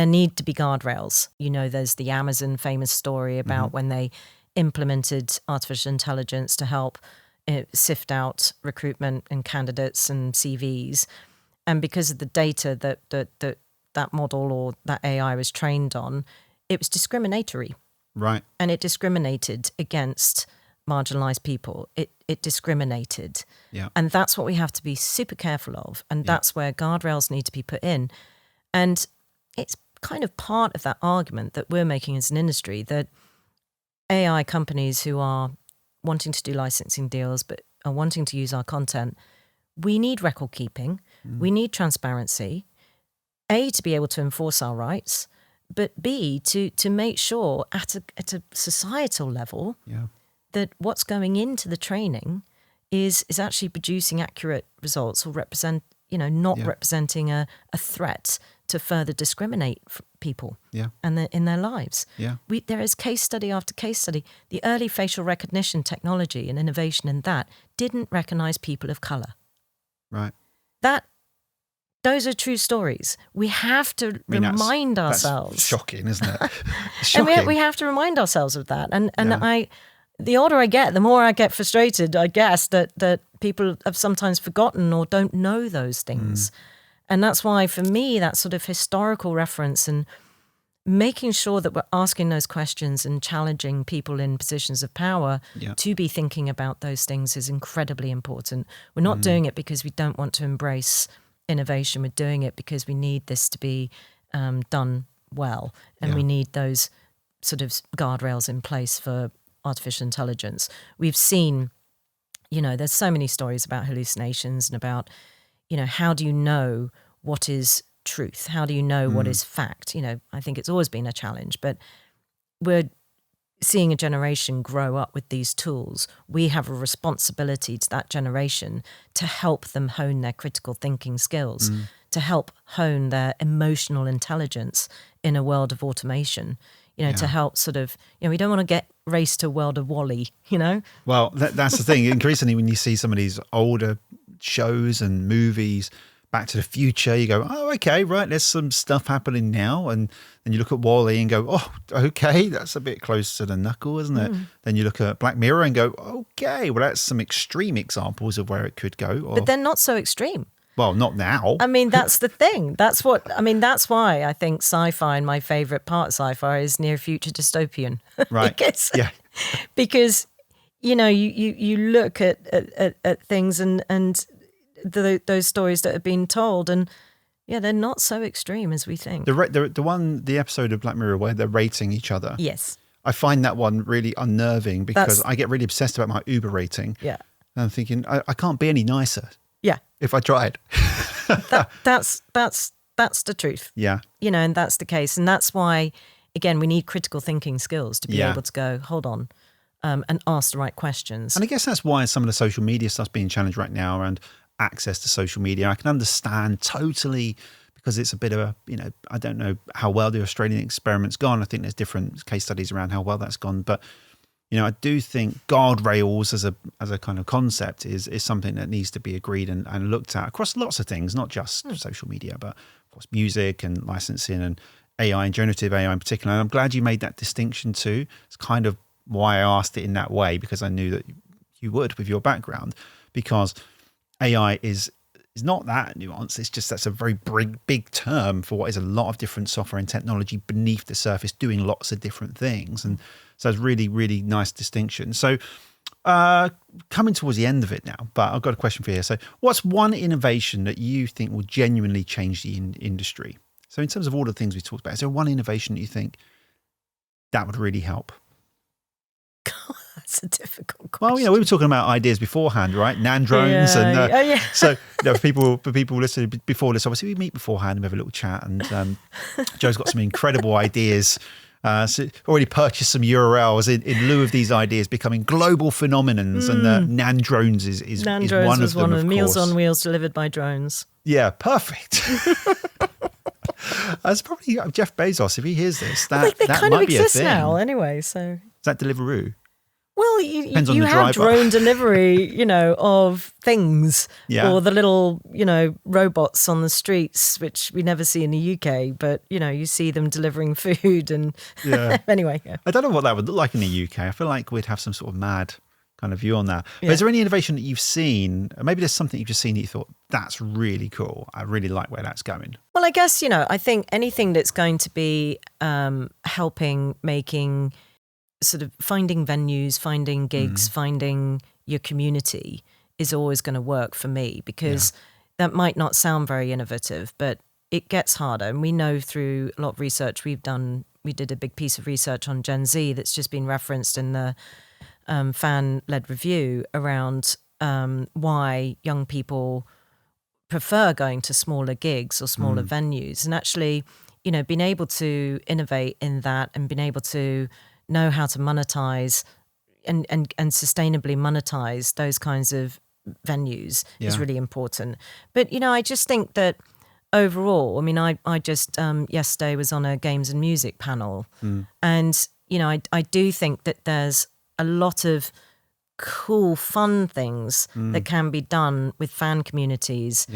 need to be guardrails. You know, there's the Amazon famous story about when they implemented artificial intelligence to help sift out recruitment and candidates and CVs. And because of the data that model or that AI was trained on, it was discriminatory. Right. And it discriminated against marginalized people. It discriminated. Yeah. And that's what we have to be super careful of. And that's where guardrails need to be put in. And it's kind of part of that argument that we're making as an industry, that AI companies who are wanting to do licensing deals but are wanting to use our content, we need record keeping, we need transparency, A, to be able to enforce our rights, but B, to make sure at a societal level that what's going into the training is actually producing accurate results, or not representing a threat to further discriminate people and in their lives. Yeah. There is case study after case study. The early facial recognition technology and innovation in that didn't recognize people of color. Right. Those are true stories. We have to remind ourselves. That's shocking, isn't it? Shocking. And we have to remind ourselves of that. And the older I get, the more I get frustrated, I guess, that people have sometimes forgotten or don't know those things. And that's why, for me, that sort of historical reference and making sure that we're asking those questions and challenging people in positions of power to be thinking about those things is incredibly important. We're not doing it because we don't want to embrace innovation. We're doing it because we need this to be done well, and Yeah. we need those sort of guardrails in place for artificial intelligence. We've seen, there's so many stories about hallucinations and about, how do you know what is truth? How do you know what is fact? I think it's always been a challenge, but we're seeing a generation grow up with these tools. We have a responsibility to that generation to help them hone their critical thinking skills, to help hone their emotional intelligence in a world of automation, to help sort of, we don't want to get race to a world of Wall-E, Well, that's the thing. Increasingly, when you see some of these older shows and movies, Back to the Future, you go, oh, okay, right, there's some stuff happening now. And then you look at Wall-E and go, oh, okay, that's a bit close to the knuckle, isn't it? Then you look at Black Mirror and go, okay, well, that's some extreme examples of where it could go. Or, but they're not so extreme. well, not now. I mean, that's the thing. That's why I think sci-fi, and my favourite part of sci-fi is near future dystopian. Right. Because, you look at things and those stories that have been told, and they're not so extreme as we think. The episode of Black Mirror where they're rating each other. Yes. I find that one really unnerving because I get really obsessed about my Uber rating. Yeah. And I'm thinking, I can't be any nicer. Yeah. If I tried. That's the truth. Yeah. And that's the case. And that's why, again, we need critical thinking skills to be able to go, hold on, and ask the right questions. And I guess that's why some of the social media stuff's being challenged right now around access to social media. I can understand totally because it's a bit of a, I don't know how well the Australian experiment's gone. I think there's different case studies around how well that's gone. But, I do think guardrails as a kind of concept is something that needs to be agreed and looked at across lots of things, not just social media, but of course music and licensing and AI and generative AI in particular. And I'm glad you made that distinction too. It's kind of why I asked it in that way, because I knew that you would with your background, because AI is not that nuanced. It's just that's a very big term for what is a lot of different software and technology beneath the surface doing lots of different things. And so it's really, really nice distinction. So coming towards the end of it now, but I've got a question for you. So what's one innovation that you think will genuinely change the industry? So in terms of all the things we talked about, is there one innovation that you think that would really help? That's a difficult question. Well, we were talking about ideas beforehand, right? Nan drones. So for people listening before this, obviously we meet beforehand and we have a little chat, and Joe's got some incredible ideas. So already purchased some URLs in lieu of these ideas becoming global phenomenons, and Nan drones is one of them. Was one of them. Meals on Wheels delivered by drones. Yeah, perfect. That's probably Jeff Bezos. If he hears this, that they that kind of might be a exist thing. now, anyway. So Is that Deliveroo? well, you on the have driver. drone delivery, of things, Yeah. or the little, robots on the streets, which we never see in the UK, but you see them delivering food and Yeah. anyway. Yeah. I don't know what that would look like in the UK. I feel like we'd have some sort of mad kind of view on that. But Yeah. is there any innovation that you've seen? Maybe there's something you've just seen that you thought, that's really cool. I really like where that's going. Well, I guess, I think anything that's going to be helping, making, sort of finding venues, finding gigs, finding your community is always going to work for me, because that might not sound very innovative, but it gets harder. And we know through a lot of research we've done, we did a big piece of research on Gen Z that's just been referenced in the fan-led review around why young people prefer going to smaller gigs or smaller venues. And actually, being able to innovate in that and being able to know how to monetize and sustainably monetize those kinds of venues is really important. But, I just think that overall, I just yesterday was on a games and music panel, and, I do think that there's a lot of cool, fun things that can be done with fan communities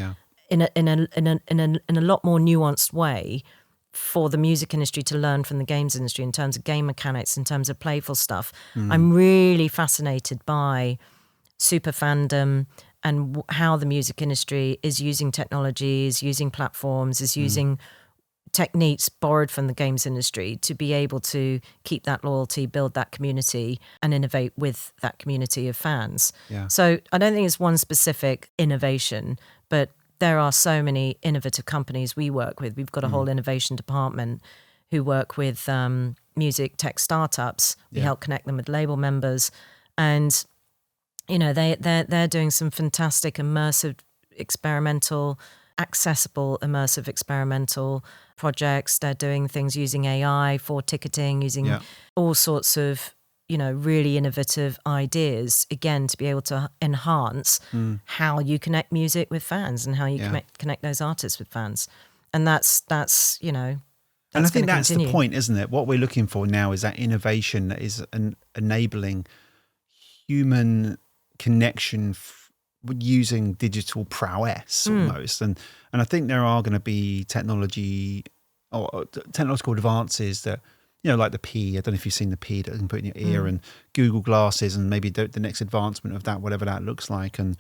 in a lot more nuanced way for the music industry to learn from the games industry in terms of game mechanics, in terms of playful stuff. I'm really fascinated by super fandom and how the music industry is using technologies, using platforms, is using techniques borrowed from the games industry to be able to keep that loyalty, build that community, and innovate with that community of fans. Yeah. So I don't think it's one specific innovation, but there are so many innovative companies we work with. We've got a whole innovation department who work with music tech startups. We help connect them with label members, and they're doing some fantastic immersive experimental, accessible immersive experimental projects. They're doing things using AI for ticketing, using all sorts of really innovative ideas, again, to be able to enhance how you connect music with fans and how you connect those artists with fans. And that's and I think that's the point, isn't it? What we're looking for now is that innovation that is enabling human connection using digital prowess almost. And I think there are going to be technological advances that, like the P, I don't know if you've seen the P that you can put in your ear, and Google Glasses, and maybe the next advancement of that, whatever that looks like. And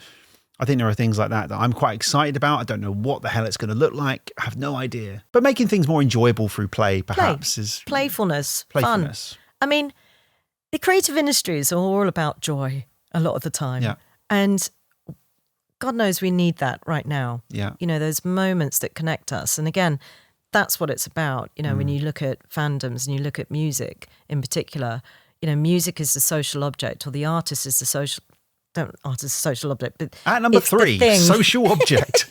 I think there are things like that I'm quite excited about. I don't know what the hell it's going to look like. I have no idea. But making things more enjoyable through play, perhaps, is... Playfulness. Fun. I mean, the creative industries are all about joy a lot of the time. Yeah. And God knows we need that right now. Yeah. Those moments that connect us. And again, that's what it's about. When you look at fandoms and you look at music in particular, music is the social object, or the artist is the social... social object, but at number 3, social object.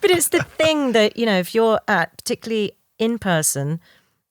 But it's the thing that if you're at, particularly in person,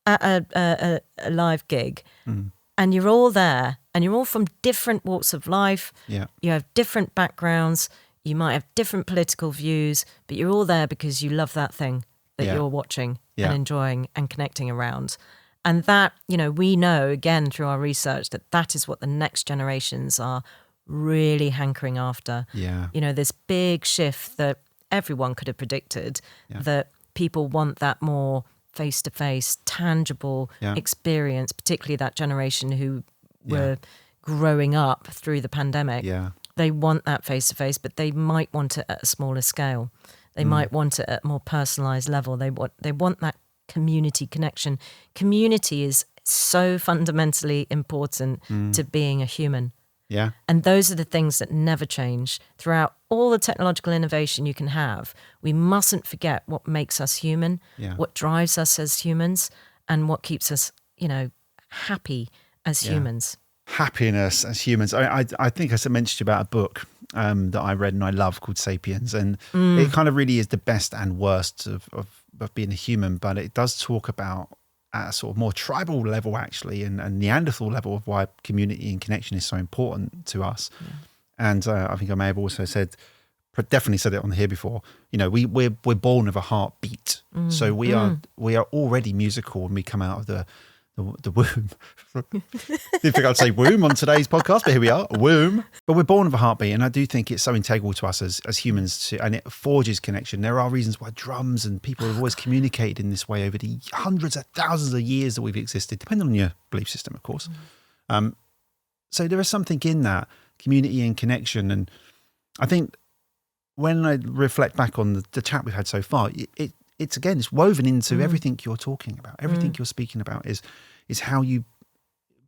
at a live gig, and you're all there, and you're all from different walks of life. Yeah, you have different backgrounds. You might have different political views, but you're all there because you love that thing that you're watching and enjoying and connecting around. And that we know again through our research that is what the next generations are really hankering after. This big shift that everyone could have predicted, that people want that more face-to-face, tangible experience, particularly that generation who were growing up through the pandemic. They want that face-to-face, but they might want it at a smaller scale. They might want it at a more personalised level. They want that community connection. Community is so fundamentally important to being a human. Yeah. And those are the things that never change. Throughout all the technological innovation you can have, we mustn't forget what makes us human, what drives us as humans, and what keeps us, happy as humans. Happiness as humans. I think I mentioned to you about a book that I read and I love called Sapiens. And it kind of really is the best and worst of being a human. But it does talk about at a sort of more tribal level, actually, and Neanderthal level of why community and connection is so important to us. And I think I may have also definitely said it on here before. We're born with a heartbeat, so we are already musical when we come out of the womb. Didn't think I'd say womb on today's podcast, but here we are, womb. But we're born with a heartbeat, and I do think it's so integral to us as humans, and it forges connection. There are reasons why drums and people have always communicated in this way over the hundreds of thousands of years that we've existed, depending on your belief system, of course. So there is something in that community and connection, and I think when I reflect back on the chat we've had so far, it's woven into everything you're talking about. Everything you're speaking about is how you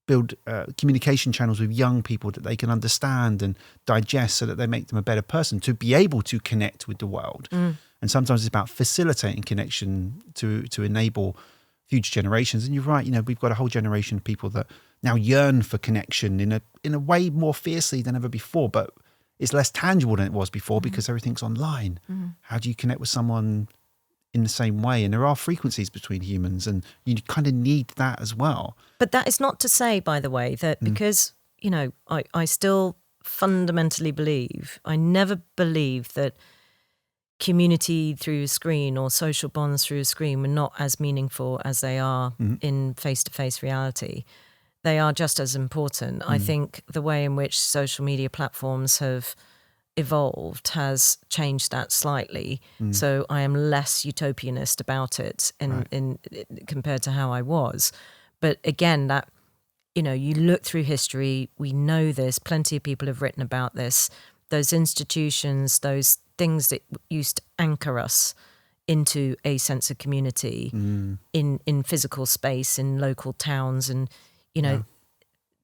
build communication channels with young people that they can understand and digest, so that they make them a better person to be able to connect with the world. And sometimes it's about facilitating connection to enable future generations. And you're right, we've got a whole generation of people that now yearn for connection in a way more fiercely than ever before, but it's less tangible than it was before because everything's online. How do you connect with someone in the same way? And there are frequencies between humans, and you kind of need that as well. But that is not to say, by the way, that because, I still fundamentally believe, I never believed that community through a screen or social bonds through a screen were not as meaningful as they are in face-to-face reality. They are just as important. I think the way in which social media platforms have evolved has changed that slightly. So I am less utopianist about it in compared to how I was. But again, that, you look through history, we know this, plenty of people have written about this, those institutions, those things that used to anchor us into a sense of community in physical space, in local towns, and,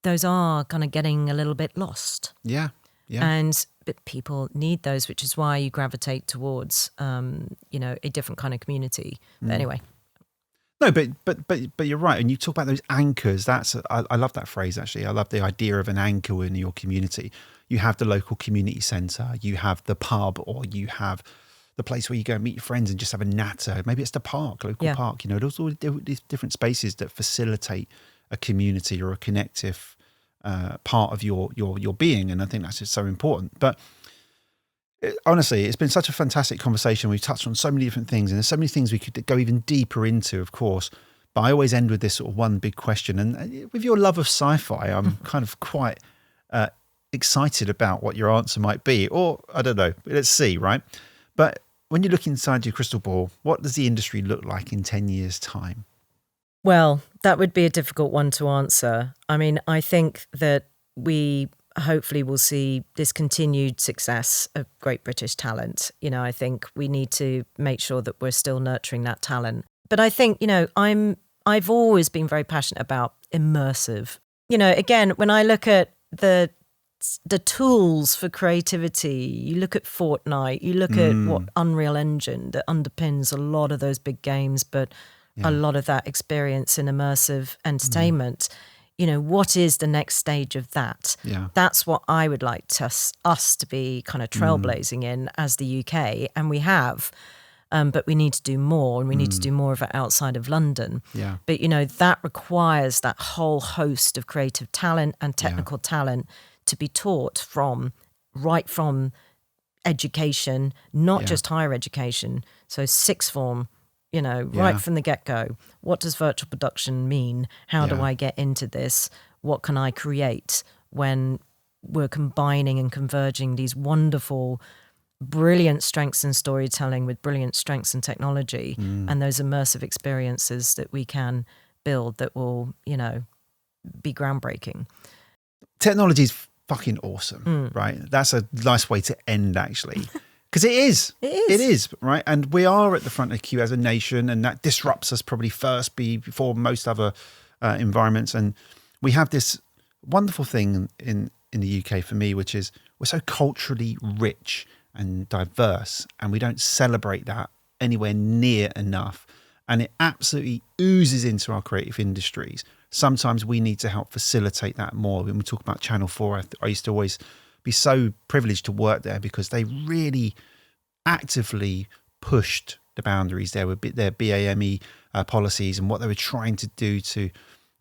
those are kind of getting a little bit lost. Yeah. And that people need those, which is why you gravitate towards, a different kind of community. But anyway. No, but you're right. And you talk about those anchors. I love that phrase, actually. I love the idea of an anchor in your community. You have the local community centre, you have the pub, or you have the place where you go and meet your friends and just have a natter. Maybe it's the park, local park. There's all these different spaces that facilitate a community or a connective part of your being. And I think that's just so important. But honestly, it's been such a fantastic conversation. We've touched on so many different things, and there's so many things we could go even deeper into, of course. But I always end with this sort of one big question. And with your love of sci-fi, I'm kind of quite excited about what your answer might be. Or, I don't know, let's see, right? But when you look inside your crystal ball, what does the industry look like in 10 years' time? Well, that would be a difficult one to answer. I mean, I think that we hopefully will see this continued success of great British talent. I think we need to make sure that we're still nurturing that talent. But I think, I've always been very passionate about immersive. Again, when I look at the tools for creativity, you look at Fortnite, you look at what Unreal Engine that underpins a lot of those big games, but a lot of that experience in immersive entertainment. What is the next stage of that? Yeah. That's what I would like us to be kind of trailblazing in as the UK. And we have, but we need to do more, and we need to do more of it outside of London. Yeah. But, that requires that whole host of creative talent and technical talent to be taught right from education, not just higher education. So sixth form, right from the get-go. What does virtual production mean? How do I get into this? What can I create when we're combining and converging these wonderful, brilliant strengths in storytelling with brilliant strengths in technology and those immersive experiences that we can build that will, be groundbreaking. Technology's fucking awesome, right? That's a nice way to end, actually. Because it is. It is, right? And we are at the front of the queue as a nation, and that disrupts us probably first before most other environments. And we have this wonderful thing in the UK for me, which is we're so culturally rich and diverse, and we don't celebrate that anywhere near enough. And it absolutely oozes into our creative industries. Sometimes we need to help facilitate that more. When we talk about Channel 4, I used to always be so privileged to work there because they really actively pushed the boundaries there with their BAME policies and what they were trying to do to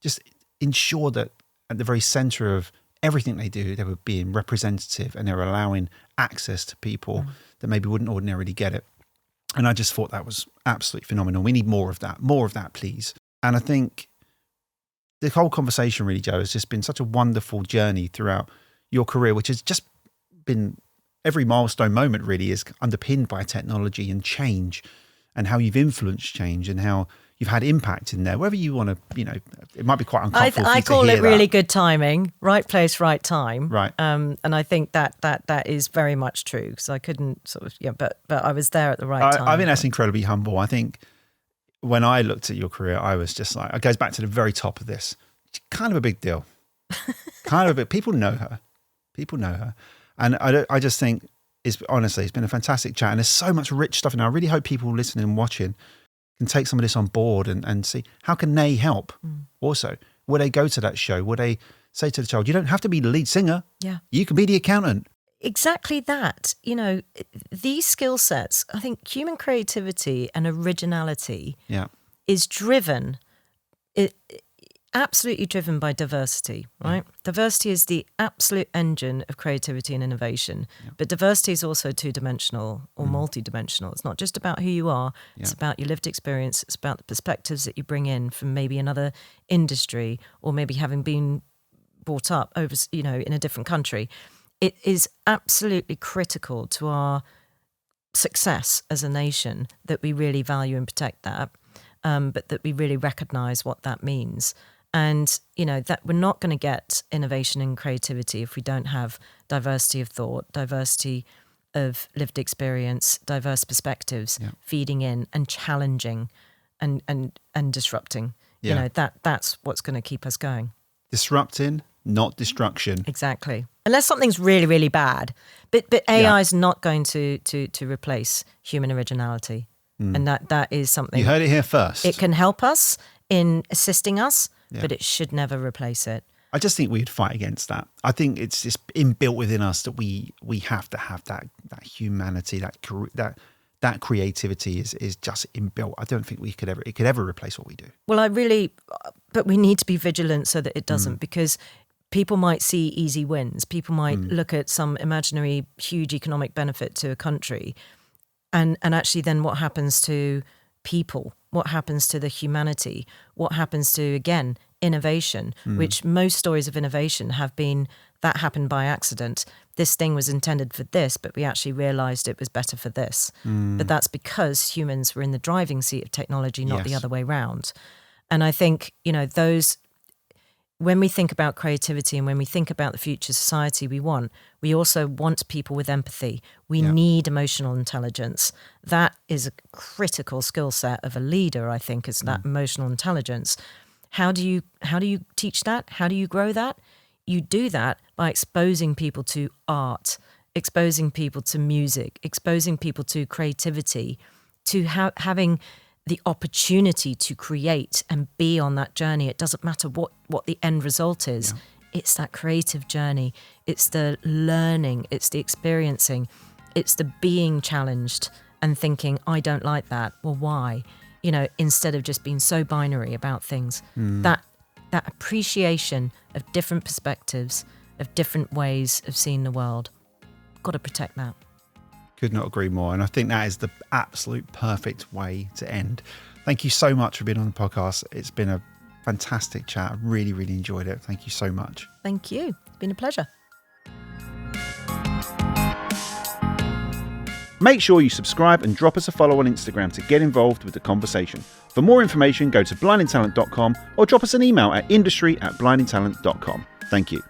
just ensure that at the very center of everything they do, they were being representative and they were allowing access to people that maybe wouldn't ordinarily get it. And I just thought that was absolutely phenomenal. We need more of that, please. And I think the whole conversation really, Joe, has just been such a wonderful journey throughout your career, which has just been every milestone moment really is underpinned by technology and change and how you've influenced change and how you've had impact in there. Whether you want to, it might be quite uncomfortable. I call it really good timing, right place, right time. Right. And I think that is very much true because I couldn't but I was there at the right time. I think that's incredibly humble. I think when I looked at your career, I was just like, it goes back to the very top of this. It's kind of a big deal. People know her. And I just think it's been a fantastic chat. And there's so much rich stuff in there. I really hope people listening and watching can take some of this on board and see how can they help also. Would they go to that show? Would they say to the child, you don't have to be the lead singer. Yeah. You can be the accountant. Exactly that. These skill sets, I think human creativity and originality is driven, absolutely driven by diversity, right? Diversity is the absolute engine of creativity and innovation. But diversity is also two-dimensional or multi-dimensional. It's not just about who you are. It's about your lived experience. It's about the perspectives that you bring in from maybe another industry or maybe having been brought up over, in a different country. It is absolutely critical to our success as a nation that we really value and protect that, but that we really recognise what that means. And, that we're not going to get innovation and creativity if we don't have diversity of thought, diversity of lived experience, diverse perspectives feeding in and challenging and disrupting. That's what's going to keep us going. Disrupting, not destruction. Exactly. Unless something's really, really bad. But AI is not going to replace human originality. And that is something. You heard it here first. It can help us in assisting us, but it should never replace it. I just think we'd fight against that. I think it's just inbuilt within us that we have to have that humanity, that creativity is just inbuilt. I don't think it could ever replace what we do. Well, but we need to be vigilant so that it doesn't, because people might see easy wins. People might look at some imaginary huge economic benefit to a country, and actually then what happens to people? What happens to the humanity? What happens to, again, innovation, which most stories of innovation have been that happened by accident. This thing was intended for this, but we actually realized it was better for this. But that's because humans were in the driving seat of technology, not the other way round. And I think, when we think about creativity and when we think about the future society we also want people with empathy. We need emotional intelligence. That is a critical skill set of a leader, I think, is that emotional intelligence. How do you teach that? How do you grow that? You do that by exposing people to art, exposing people to music, exposing people to creativity, to having the opportunity to create and be on that journey. It doesn't matter what the end result is. Yeah. It's that creative journey. It's the learning. It's the experiencing. It's the being challenged and thinking, I don't like that. Well, why? Instead of just being so binary about things. That appreciation of different perspectives, of different ways of seeing the world. Got to protect that. Could not agree more. And I think that is the absolute perfect way to end. Thank you so much for being on the podcast. It's been a fantastic chat. I really, really enjoyed it. Thank you so much. Thank you. It's been a pleasure. Make sure you subscribe and drop us a follow on Instagram to get involved with the conversation. For more information, go to blindingtalent.com or drop us an email at industry@blindingtalent.com. Thank you.